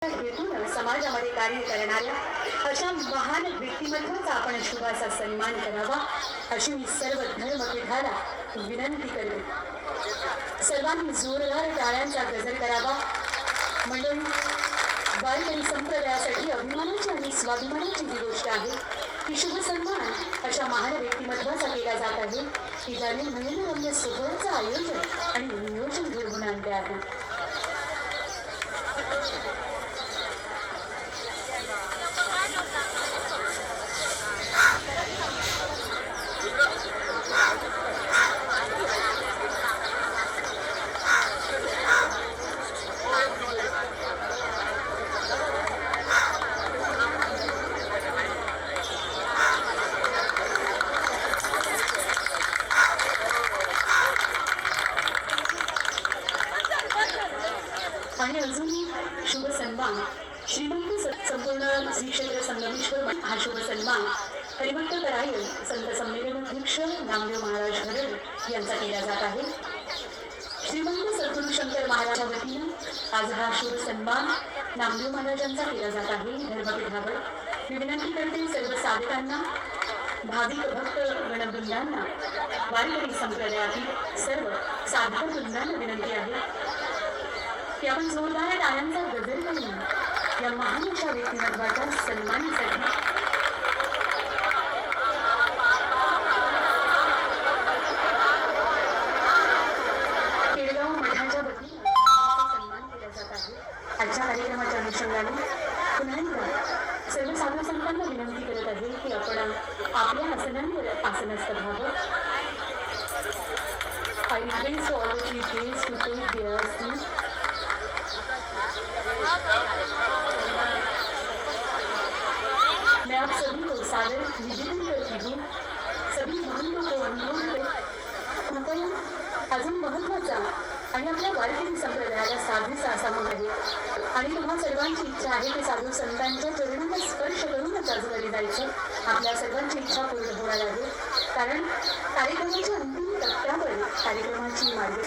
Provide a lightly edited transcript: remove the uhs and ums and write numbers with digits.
हेतून समाजामध्ये कार्य करणाऱ्या अशा महान व्यक्तिमत्वाचा आपण शुभाचा सन्मान करावा अशी मी सर्व धर्मपीठाला विनंती करते। सर्वांनी जोरदार टाळ्यांचा गजर करावा। मंडळी, वारकरी संप्रदायासाठी अभिमानाची आणि स्वाभिमानाची ही गोष्ट आहे की शुभ सन्मान अशा महान व्यक्तिमत्वाचा केला जात आहे की ज्याने नयनरम्य सोहळ्याचं आयोजन आणि नियोजन घडवून आणले आहे। आणि अजूनही शुभ सन्मान श्रीमंत संपूर्ण श्री क्षेत्र संगमेश्वर हा शुभ सन्मान हरिभक्त परायण संत संमेलनाध्यक्ष नामदेव महाराज हरड यांचा केला जात आहे। श्रीमंत सद्गुरू शंकर महाराजा वतीनं आज हा शुभ सन्मान नामदेव महाराजांचा केला जात आहे। धर्मपीठावर मी विनंती करते सर्व साधकांना, भाविक भक्त गणवृंदांना, वारकरी संप्रदायातील सर्व साधक वृंदांना विनंती आहे की आपण जोरदार टाळ्यांचा गजर करून या महान अशा व्यक्तिमत्वाच्या सन्मानासाठी केळगाव मठाच्या वतीने सन्मान केला जात आहे। आजच्या कार्यक्रमाच्या अनुषंगाने पुन्हा एकदा सर्व साधू संतांना विनंती करत आहे की आपण आपल्या आसनांवर आसनस्थ व्हावं। I request all the teachers to take their seats. मैं आप सभी को सादर निवेदन करती हूँ, सभी भक्तों को अनुरोध करते कृपया अजून महत्त्वाचा आणि आपल्या वारकरी संप्रदायाला साधूचा असा मग आहे आणि तुम्हा सर्वांची इच्छा आहे की साधू संतांच्या चरणांना स्पर्श करूनच आज घरी जायचं। आपल्या सर्वांची इच्छा पूर्ण होणार आहे कारण कार्यक्रमाच्या अंतिम टप्प्यावर कार्यक्रमाची मार्ग